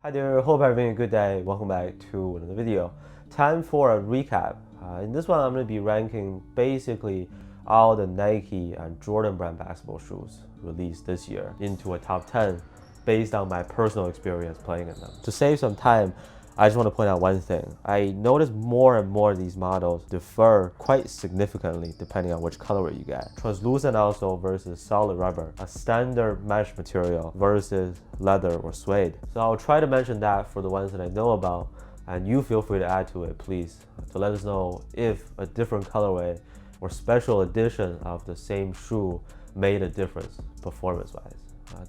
Hi there, hope you're having a good day. Welcome back to another video. Time for a recap. In this one, I'm going to be ranking basically all the Nike and Jordan brand basketball shoes released this year into a top 10 based on my personal experience playing in them. To save some time, I just want to point out one thing. I noticed more and more these models differ quite significantly depending on which colorway you get. Translucent also versus solid rubber, a standard mesh material versus leather or suede. So I'll try to mention that for the ones that I know about, and you feel free to add to it, please, to let us know if a different colorway or special edition of the same shoe made a difference performance-wise.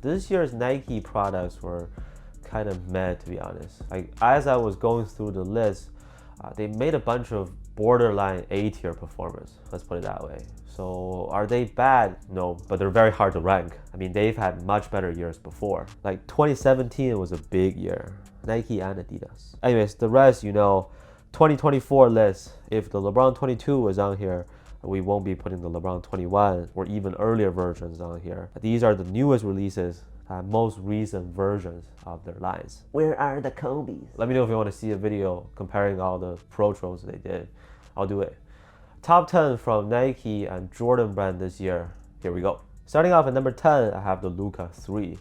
This year's Nike products were kind of meh, to be honest. Like, as I was going through the list, they made a bunch of borderline A-tier performance, let's put it that way. So are they bad? No, but they're very hard to rank. I mean, they've had much better years before. Like 2017 was a big year, Nike and Adidas. Anyways, the rest, 2024 list, if the LeBron 22 is on here, we won't be putting the LeBron 21 or even earlier versions on here. These are the newest releases, most recent versions of their lines. Where are the Kobe's? Let me know if you want to see a video comparing all the Pro Tros they did. I'll do it. Top 10 from Nike and Jordan brand this year. Here we go. Starting off at number 10, I have the Luka 3.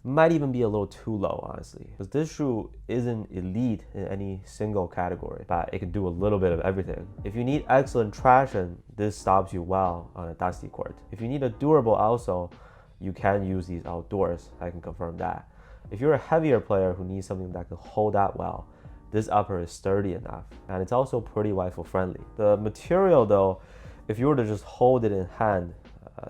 Might even be a little too low, honestly, because this shoe isn't elite in any single category, but it can do a little bit of everything. If you need excellent traction, this stops you well on a dusty court. If you need a durable outsole, you can use these outdoors, I can confirm that. If you're a heavier player who needs something that can hold out well, this upper is sturdy enough, and it's also pretty rifle friendly. The material though, if you were to just hold it in hand,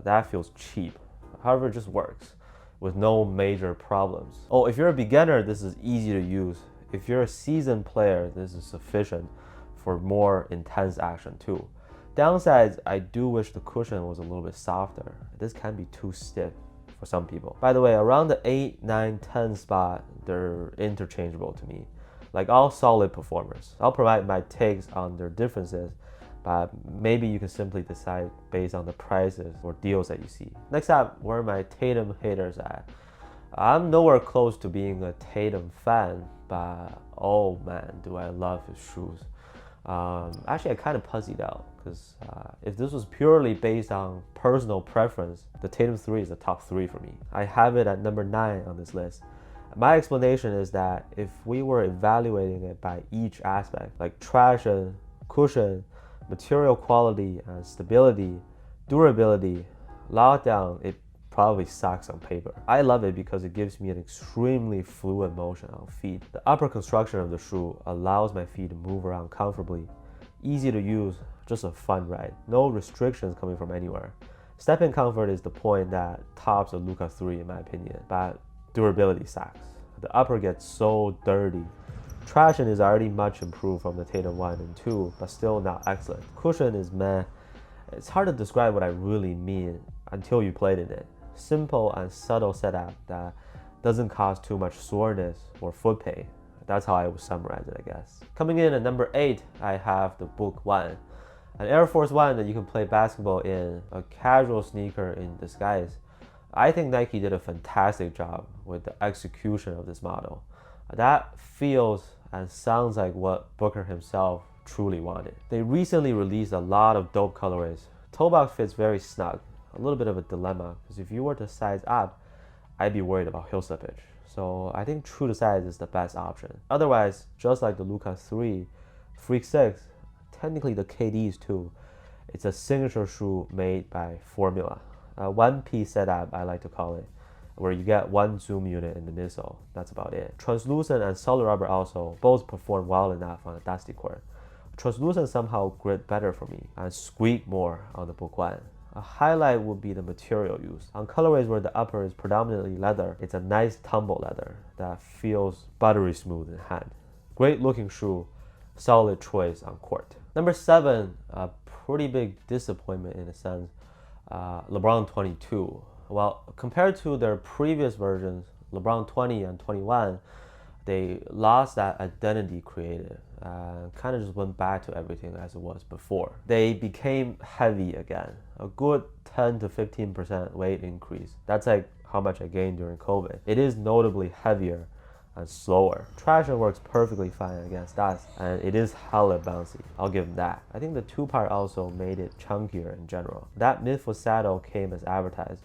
that feels cheap. However, it just works with no major problems. Oh, if you're a beginner, this is easy to use. If you're a seasoned player, this is sufficient for more intense action too. Downsides, I do wish the cushion was a little bit softer. This can be too stiff for some people. By the way, around the 8, 9, 10 spot, they're interchangeable to me. Like all solid performers. I'll provide my takes on their differences, but maybe you can simply decide based on the prices or deals that you see. Next up, where are my Tatum haters at? I'm nowhere close to being a Tatum fan, but oh man, do I love his shoes. Actually, I kind of puzzled out because if this was purely based on personal preference, the Tatum 3 is a top 3 for me. I have it at number 9 on this list. My explanation is that if we were evaluating it by each aspect, like traction, cushion, material quality, and stability, durability, lockdown, it probably sucks on paper. I love it because it gives me an extremely fluid motion on feet. The upper construction of the shoe allows my feet to move around comfortably. Easy to use, just a fun ride. No restrictions coming from anywhere. Step-in comfort is the point that tops a Luka 3 in my opinion, but durability sucks. The upper gets so dirty. Traction is already much improved from the Tatum 1 and 2, but still not excellent. Cushion is meh. It's hard to describe what I really mean until you played in it. Simple and subtle setup that doesn't cause too much soreness or foot pain. That's how I would summarize it, I guess. Coming in at number 8, I have the Book 1. An Air Force 1 that you can play basketball in, a casual sneaker in disguise. I think Nike did a fantastic job with the execution of this model. That feels and sounds like what Booker himself truly wanted. They recently released a lot of dope colorways. Toe box fits very snug, a little bit of a dilemma, because if you were to size up, I'd be worried about heel slippage. So I think true to size is the best option. Otherwise, just like the Luka 3, Freak 6, technically the KDs too, it's a signature shoe made by Formula. A one-piece setup, I like to call it, where you get one zoom unit in the midsole. That's about it. Translucent and solid rubber also both perform well enough on a dusty court. Translucent somehow grit better for me and squeak more on the Book 1. A highlight would be the material used. On colorways where the upper is predominantly leather, it's a nice tumble leather that feels buttery smooth in hand. Great looking shoe, solid choice on court. Number 7, a pretty big disappointment in a sense, LeBron 22. Well, compared to their previous versions, LeBron 20 and 21, they lost that identity created and kind of just went back to everything as it was before. They became heavy again, a good 10 to 15% weight increase. That's like how much I gained during COVID. It is notably heavier, and slower. Traction works perfectly fine against dust, and it is hella bouncy. I'll give them that. I think the 2-part also made it chunkier in general. That mid-foot saddle came as advertised.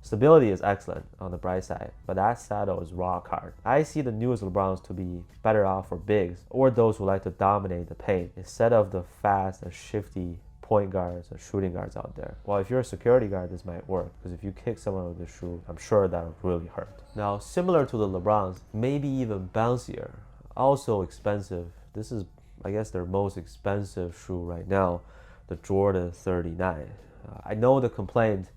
Stability is excellent on the bright side, but that saddle is rock hard. I see the newest LeBrons to be better off for bigs or those who like to dominate the paint instead of the fast and shifty point guards and shooting guards out there. Well, if you're a security guard, this might work, because if you kick someone with the shoe, I'm sure that'll really hurt. Now, similar to the LeBrons, maybe even bouncier, also expensive. This is, I guess, their most expensive shoe right now, the Jordan 39. I know the complaint,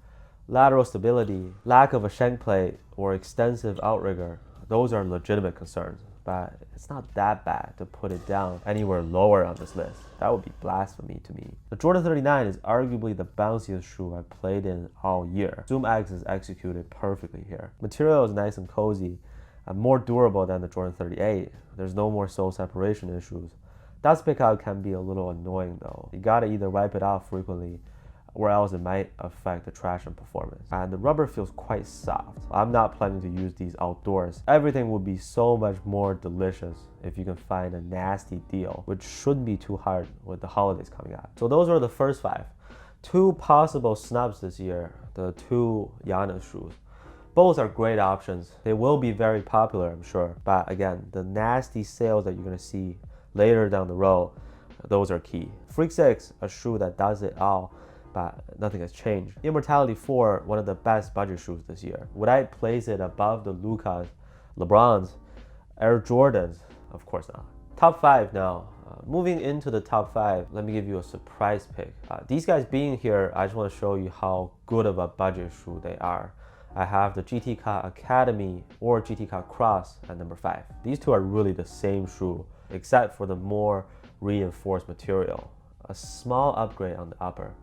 lateral stability, lack of a shank plate, or extensive outrigger, those are legitimate concerns, but it's not that bad to put it down anywhere lower on this list. That would be blasphemy to me. The Jordan 39 is arguably the bounciest shoe I've played in all year. Zoom X is executed perfectly here. Material is nice and cozy, and more durable than the Jordan 38. There's no more sole separation issues. Dust pickup can be a little annoying though. You gotta either wipe it off frequently, or else it might affect the traction performance. And the rubber feels quite soft. I'm not planning to use these outdoors. Everything would be so much more delicious if you can find a nasty deal, which shouldn't be too hard with the holidays coming up. So those are the first 5. 2 possible snubs this year, the 2 Giannis shoes. Both are great options. They will be very popular, I'm sure. But again, the nasty sales that you're gonna see later down the road, those are key. Freak 6, a shoe that does it all, but nothing has changed. Immortality 4, one of the best budget shoes this year. Would I place it above the Lukas, LeBrons, Air Jordans? Of course not. Top 5 now. Moving into the top 5, let me give you a surprise pick. These guys being here, I just want to show you how good of a budget shoe they are. I have the GT Cut Academy or GT Cut Cross at number 5. These two are really the same shoe, except for the more reinforced material. A small upgrade on the upper.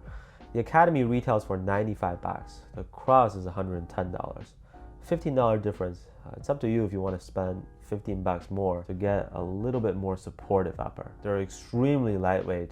The Academy retails for 95 bucks. The Cross is $110. $15 difference. It's up to you if you want to spend 15 bucks more to get a little bit more supportive upper. They're extremely lightweight,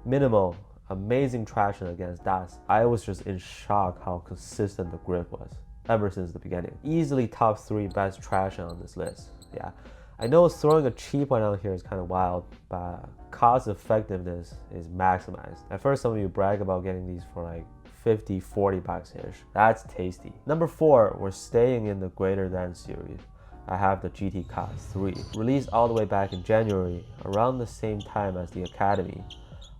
minimal, amazing traction against dust. I was just in shock how consistent the grip was ever since the beginning. Easily top 3 best traction on this list. Yeah. I know throwing a cheap one out here is kind of wild, but cost effectiveness is maximized. At first, some of you brag about getting these for like 50, 40 bucks-ish. That's tasty. Number 4, we're staying in the greater than series. I have the GT Cut 3. Released all the way back in January, around the same time as the Academy.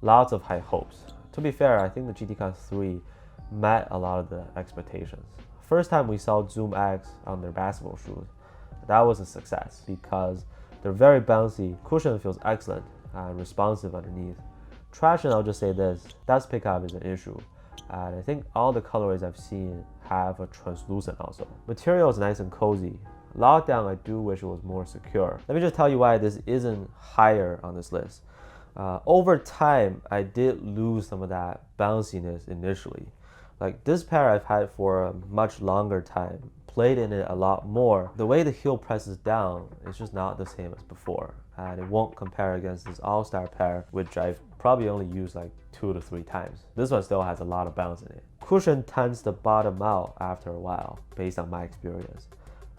Lots of high hopes. To be fair, I think the GT Cut 3 met a lot of the expectations. First time we saw Zoom X on their basketball shoes, that was a success because they're very bouncy, cushion feels excellent, and responsive underneath. Traction, I'll just say this, dust pickup is an issue, and I think all the colorways I've seen have a translucent also. Material is nice and cozy. Lockdown, I do wish it was more secure. Let me just tell you why this isn't higher on this list. Over time, I did lose some of that bounciness initially. Like this pair I've had for a much longer time, played in it a lot more. The way the heel presses down is just not the same as before, and it won't compare against this all-star pair, which I've probably only used like 2 to 3 times. This one still has a lot of bounce in it. Cushion tends to bottom out after a while, based on my experience.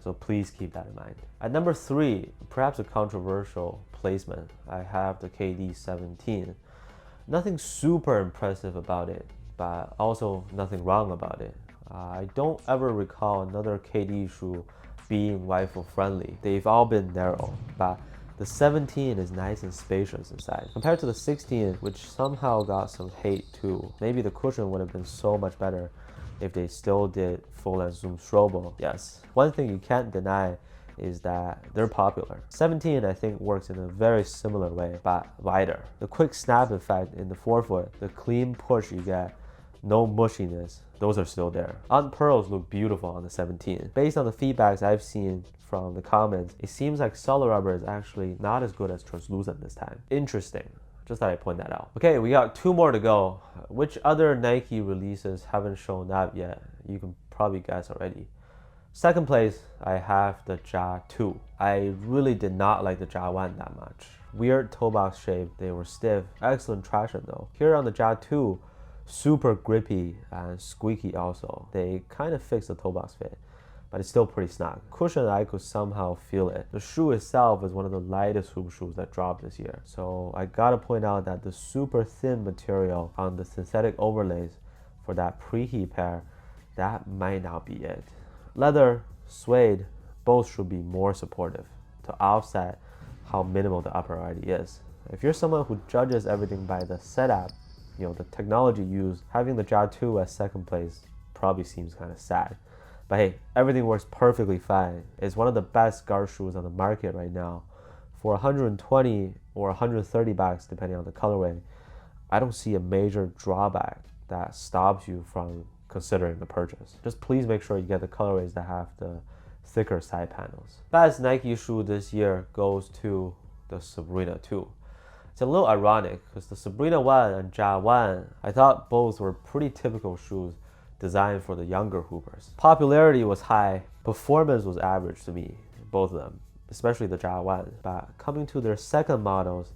So please keep that in mind. At number 3, perhaps a controversial placement, I have the KD 17. Nothing super impressive about it, but also nothing wrong about it. I don't ever recall another KD shoe being rifle friendly. They've all been narrow, but the 17 is nice and spacious inside. Compared to the 16, which somehow got some hate too. Maybe the cushion would have been so much better if they still did full-length zoom strobo. Yes, one thing you can't deny is that they're popular. 17 I think works in a very similar way, but wider. The quick snap effect in the forefoot, the clean push you get, no mushiness, those are still there. Unpearls look beautiful on the 17. Based on the feedbacks I've seen from the comments, it seems like solid rubber is actually not as good as translucent this time. Interesting. Just thought I'd point that out. Okay, we got 2 more to go. Which other Nike releases haven't shown up yet? You can probably guess already. Second place, I have the Ja 2. I really did not like the Ja 1 that much. Weird toe box shape, they were stiff. Excellent traction though. Here on the Ja 2, super grippy and squeaky also. They kind of fixed the toe box fit. but it's still pretty snug. Cushion, I could somehow feel it. The shoe itself is one of the lightest hoop shoes that dropped this year. So I gotta point out that the super thin material on the synthetic overlays for that preheat pair, that might not be it. Leather, suede, both should be more supportive to offset how minimal the upper already is. If you're someone who judges everything by the setup, the technology used, having the Ja 2 as second place probably seems kind of sad. But hey, everything works perfectly fine. It's one of the best guard shoes on the market right now. For 120 or 130 bucks, depending on the colorway, I don't see a major drawback that stops you from considering the purchase. Just please make sure you get the colorways that have the thicker side panels. Best Nike shoe this year goes to the Sabrina 2. It's a little ironic because the Sabrina 1 and Ja 1, I thought both were pretty typical shoes designed for the younger hoopers. Popularity was high, performance was average to me, both of them, especially the Ja 1. But coming to their second models,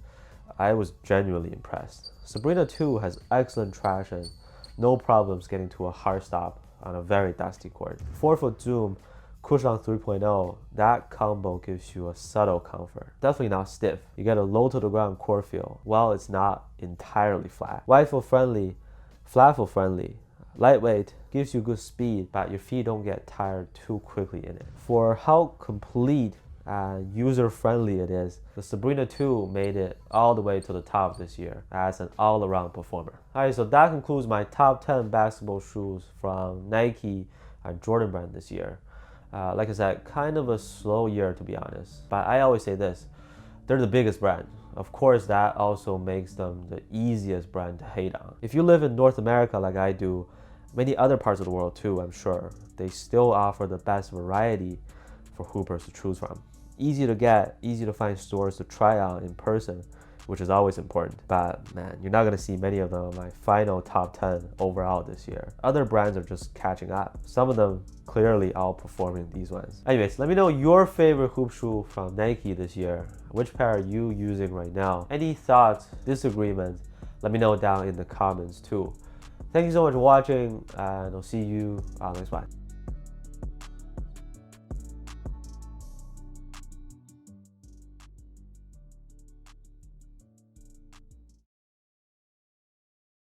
I was genuinely impressed. Sabrina 2 has excellent traction, no problems getting to a hard stop on a very dusty court. 4-foot zoom, cushion 3.0, that combo gives you a subtle comfort. Definitely not stiff. You get a low to the ground court feel, while it's not entirely flat. Wide foot friendly, flat foot friendly, lightweight, gives you good speed, but your feet don't get tired too quickly in it. For how complete and user-friendly it is, the Sabrina 2 made it all the way to the top this year as an all-around performer. Alright, so that concludes my top 10 basketball shoes from Nike and Jordan brand this year. Like I said, kind of a slow year to be honest, but I always say this, they're the biggest brand. Of course, that also makes them the easiest brand to hate on. If you live in North America like I do, many other parts of the world too, I'm sure, they still offer the best variety for hoopers to choose from. Easy to get, easy to find stores to try out in person, which is always important. But man, you're not gonna see many of them in my final top 10 overall this year. Other brands are just catching up. Some of them clearly outperforming these ones. Anyways, let me know your favorite hoop shoe from Nike this year. Which pair are you using right now? Any thoughts, disagreements, let me know down in the comments too. Thank you so much for watching, and I'll see you on the next one.